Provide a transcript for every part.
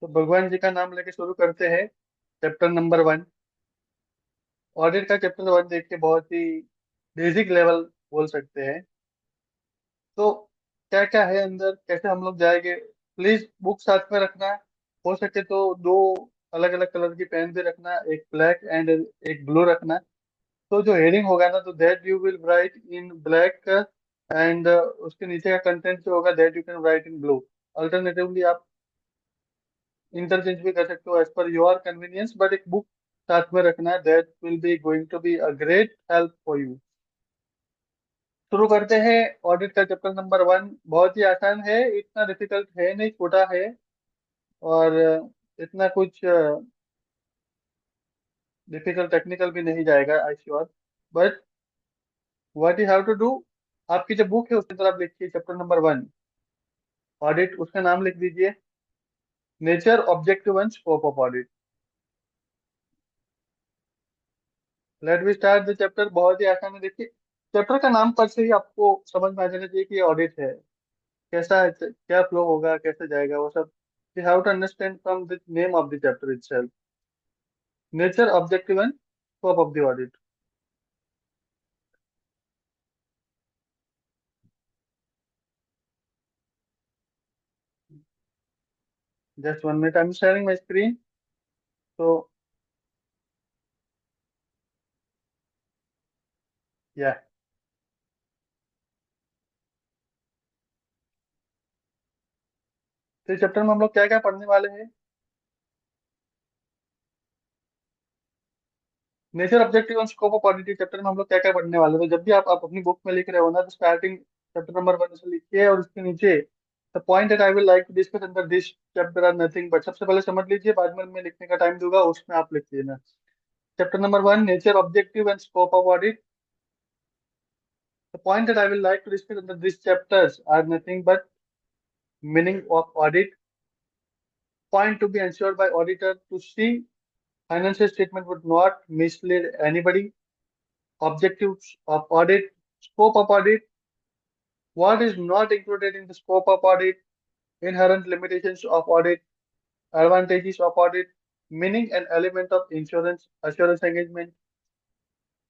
तो भगवान जी का नाम लेके शुरू करते हैं। Chapter number 1। ऑडिट का चैप्टर 1 देख के बहुत ही बेसिक लेवल बोल सकते हैं। तो क्या क्या है अंदर, कैसे हम लोग जाएंगे। प्लीज बुक साथ में रखना। हो सके तो दो अलग अलग कलर की पेन भी रखना, एक ब्लैक एंड एक ब्लू रखना। तो जो हेडिंग होगा ना, तो that you will write in black, and उसके नीचे का कंटेंट जो होगा that you can write in blue. Alternatively आप इंटरचेंज भी कर सकते हो as per your convenience, but एक बुक साथ में रखना, that will be going to be a great help for you. शुरू करते हैं। ऑडिट का चैप्टर नंबर 1 बहुत ही आसान है, इतना डिफिकल्ट है नहीं, छोटा है। और इतना कुछ डिफिकल्ट टेक्निकल भी नहीं जाएगा, I sure. But what you have to do, आपकी जो बुक है उसकी तरफ लिखिए चैप्टर नंबर 1 ऑडिट, उसका नाम लिख दीजिए nature, objective and scope of audit. Let we start the chapter. बहुत ही आसान है, देखिए चैप्टर का नाम पर से ही आपको समझ में आ जाना चाहिए कि ये ऑडिट है। कैसा है, क्या फ्लो होगा, कैसे जाएगा, वो सब you have to understand from the name of the chapter itself. Nature, objective and scope of the audit. Just 1 minute, I am sharing my screen. तो या, तो इस चैप्टर में हम लोग क्या क्या पढ़ने वाले हैं। Nature, objective and scope of audit chapter में हम लोग क्या क्या पढ़ने वाले हैं। तो जब भी आप अपनी बुक में लिख रहे हो ना, तो स्टार्टिंग चैप्टर नंबर 1 से लिखिए, और उसके नीचे the point that I will like to discuss under this chapter are nothing but, सबसे पहले समझ लीजिए, बाद में मैं लिखने का टाइम दूंगा उसमें आप लिख लेना। Chapter number 1 nature, objective and scope of audit. The point that I will like to discuss under these chapters are nothing but meaning of audit, point to be ensured by auditor to see financial statement would not mislead anybody, objectives of audit, scope of audit, what is not included in the scope of audit, inherent limitations of audit, advantages of audit, meaning and element of insurance assurance engagement,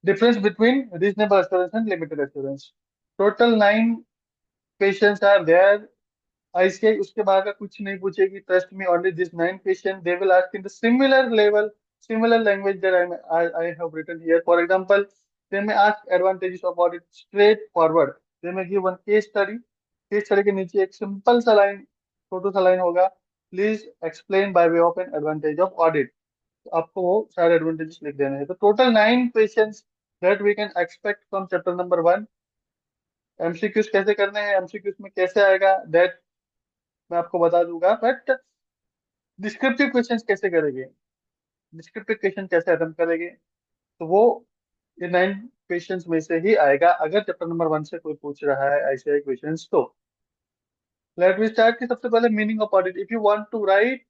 difference between reasonable assurance and limited assurance. Total 9 questions are there. ICI उसके बाद का कुछ नहीं पूछेगी, trust me, only this 9 question they will ask in the similar level, similar language that I have written here. For example, they may ask advantages of audit straightforward. They may give one case study. Case study के नीचे एक simple सा line, छोटा सा line होगा, please explain by way of an advantage of audit. तो आपको वो सारे एडवांटेजेस लिख देने हैं। तो total 9 questions that we can expect from chapter number 1। MCQs कैसे करने हैं, एमसीक्यूज में कैसे आएगा, दैट मैं आपको बता दूंगा। बट डिस्क्रिप्टिव क्वेश्चंस कैसे करेंगे, डिस्क्रिप्टिव क्वेश्चन कैसे अटेम्प्ट करेंगे, तो वो ये 9 क्वेश्चंस में से ही आएगा अगर चैप्टर नंबर 1 से कोई पूछ रहा है ऐसे क्वेश्चंस तो। लेट मी स्टार्ट कि सबसे पहले meaning of audit. If you want to write,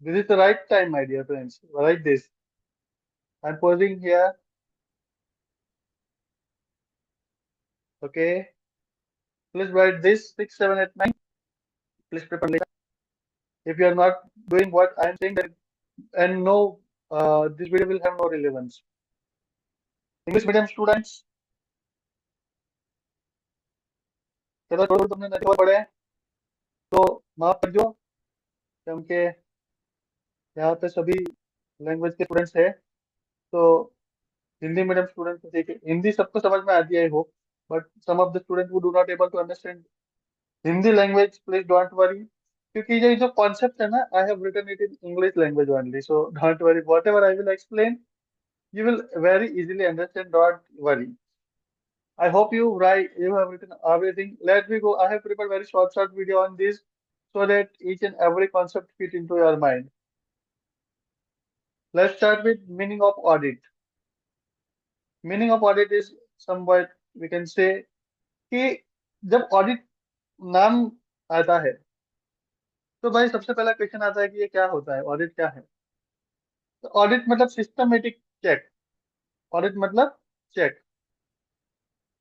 this is the right time my dear friends, write this. I am posing here, okay. Please write this 6 7 8 9, please prepare later. If you are not doing what I am saying, then and no, this video will have no relevance. English medium students, चलो छोड़ो, तुमने नहीं पढ़े हैं, तो माफ कर दो, क्योंकि यहाँ पे सभी लैंग्वेज के स्टूडेंट्स हैं। तो हिंदी मीडियम स्टूडेंट को देखिए, हिंदी सबको समझ में आती है I hope, but some of the student who do not able to understand Hindi language, please don't worry, क्योंकि ये जो कॉन्सेप्ट है ना, I have written it in English language only, so don't worry, whatever I will explain you will very easily understand, don't worry. I hope you have written everything. Let me go. I have prepared very short video on this so that each and every concept fit into your mind. Let's start with meaning of audit. Meaning of audit is somewhat we can say कि जब audit नाम आता है, तो भाई सबसे पहला question आता है कि ये क्या होता है, ऑडिट क्या है। तो ऑडिट मतलब सिस्टमेटिक चेक। ऑडिट मतलब चेक,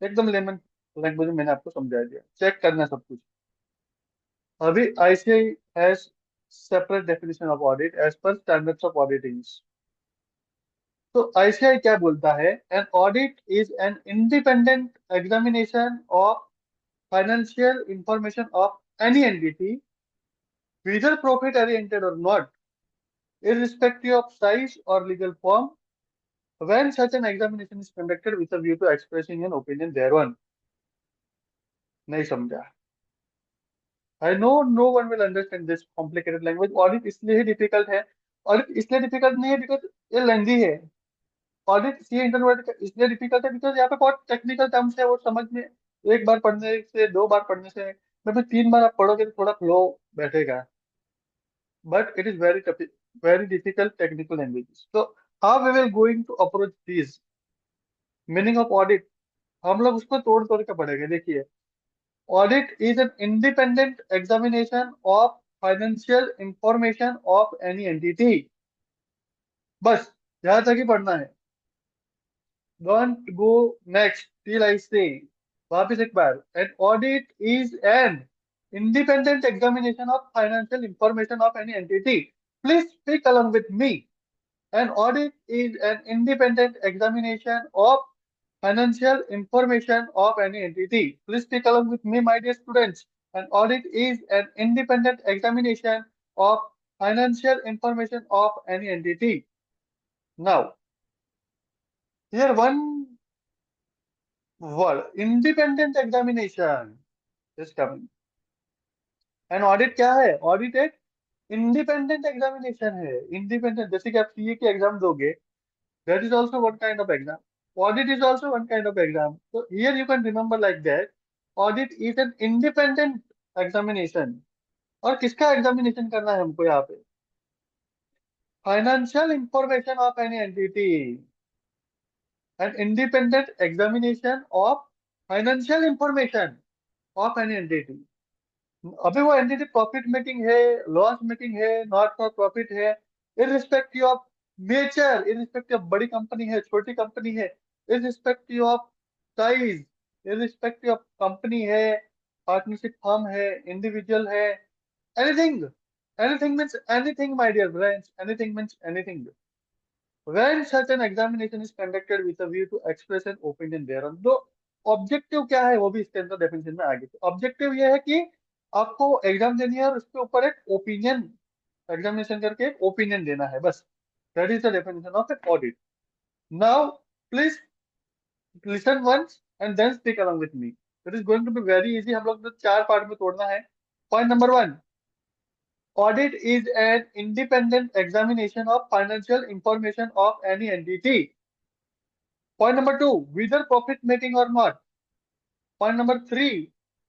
एकदम लेमन लैंग्वेज में मैंने आपको समझा दिया, चेक करना सब कुछ। अभी ICI has separate definition of audit as per standards of auditing. तो आईसीआई क्या बोलता है? An audit is an independent examination of financial information of any entity, whether profit oriented or not, irrespective of size or legal form, when such an examination is conducted with a view to expressing an opinion thereon. नहीं समझा? I know no one will understand this complicated language. Audit इसलिए ही difficult है. Audit इसलिए difficult नहीं है because ये lengthy है. Audit इसलिए इंटरवर्ड इसलिए difficult है because यहाँ पे बहुत technical terms है, वो समझ में एक बार पढ़ने से, दो बार पढ़ने से, मतलब 3 बार आप पढ़ोगे तो थोड़ा फ्लो बैठेगा. But it is very difficult technical languages. So how we will going to approach these? Meaning of audit, हम लोग उसको तोड़ तोड़ के पढ़ेंगे. देखिए, audit is an independent examination of financial information of any entity. बस यहाँ तक ही पढ़ना है. Don't go next till I say. वापिस एक बार. An audit is an independent examination of financial information of any entity. Please speak along with me. An audit is an independent examination of financial information of any entity. Please speak along with me, my dear students. An audit is an independent examination of financial information of any entity. Now, here one word, independent examination is coming. An audit क्या है? Audit एक independent examination है. Independent, जैसे कि आप CA की exam दोगे, that is also one kind of exam. Audit is also one kind of exam. So here you can remember like that. Audit is an independent examination. और किसका examination करना है हमको यहाँ पे? Financial information of any entity. An independent examination of financial information of any entity. अभी वो entity profit making है, लॉस मेकिंग है, नॉट फॉर प्रॉफिट है, irrespective of nature, irrespective of बड़ी कंपनी है, छोटी कंपनी है, irrespective of size, irrespective of company है, पार्टनरशिप फर्म है, इंडिविजुअल है, anything. Anything means anything my dear friends, anything means anything. When such an examination is conducted with a view to express an opinion thereon. तो objective क्या है वो भी इसके अंदर डेफिनेशन में आ गई. ऑब्जेक्टिव ये है कि आपको एग्जाम देनी है और उसके ऊपर एक ओपिनियन, एग्जामिनेशन करके एक ओपिनियन देना है, बस. That is the definition of an audit. Now please listen once and then speak along with me. It is going to be very easy. हम लोग तो 4 पार्ट में तोड़ना है. Point number 1, audit is an independent examination of financial information of any entity. Point number 2, whether profit making or not. Point number 3,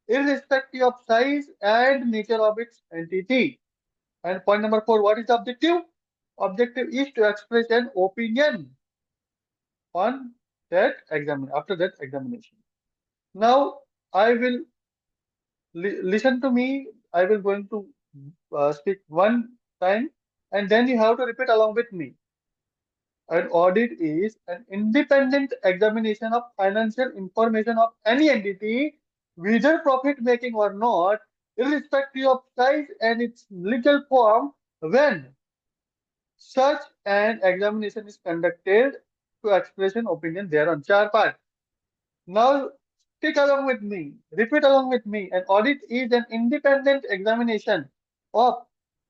irrespective of size and nature of its entity. And point number 4, what is the objective? Objective is to express an opinion on that after that examination. Now I will listen to me. I will going to speak one time and then you have to repeat along with me. An audit is an independent examination of financial information of any entity, whether profit making or not, irrespective of size and its legal form, when such an examination is conducted to express an opinion thereon. 4 part. Now speak along with me, repeat along with me. An audit is an independent examination of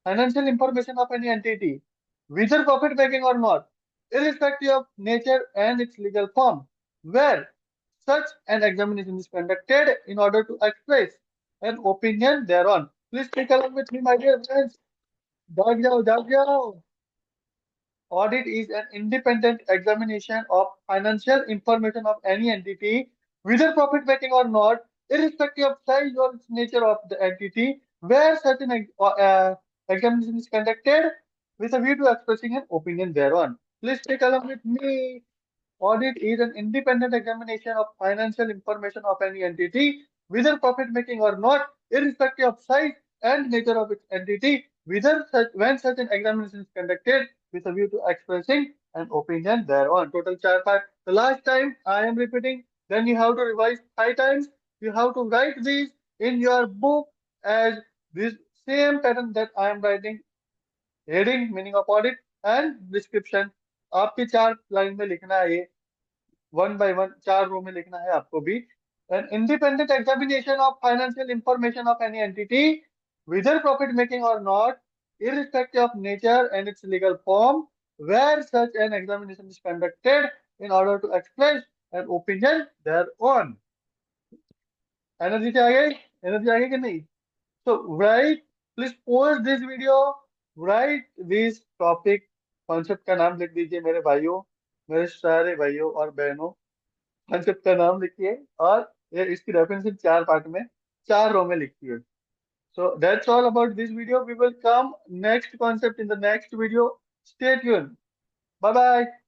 financial information of any entity, whether profit making or not, irrespective of nature and its legal form, where such an examination is conducted in order to express an opinion thereon. Please speak along with me, my dear friends. जाग जाओ, जाग जाओ. Audit is an independent examination of financial information of any entity, whether profit making or not, irrespective of size or nature of the entity, where such an examination is conducted with a view to expressing an opinion thereon. Please take along with me. Audit is an independent examination of financial information of any entity, whether profit making or not, irrespective of size and nature of its entity, when such an examination is conducted with a view to expressing an opinion thereon. Total 4 part. The last time I am repeating, then you have to revise 5 times. You have to write these in your book as this same pattern that I am writing. Heading, meaning of audit, and description. आपकी 4 line में लिखना है ये, 1 by 1 4 रो में लिखना है आपको भी. An independent examination of financial information of any entity, whether profit making or not, irrespective of nature and its legal form, where such an examination is conducted in order to express an opinion thereon. Energy से आ गई, energy आ गई कि नहीं? So write, please pause this video, write this topic. Concept का नाम लिख दीजिए मेरे भाइयों, मेरे सारे भाइयों और बहनों. कॉन्सेप्ट का नाम लिखिए और ये इसकी रेफरेंस 4 पार्ट में 4 रो में लिखिए. So that's all about this video. We will come next concept in the next video. Stay tuned. Bye bye.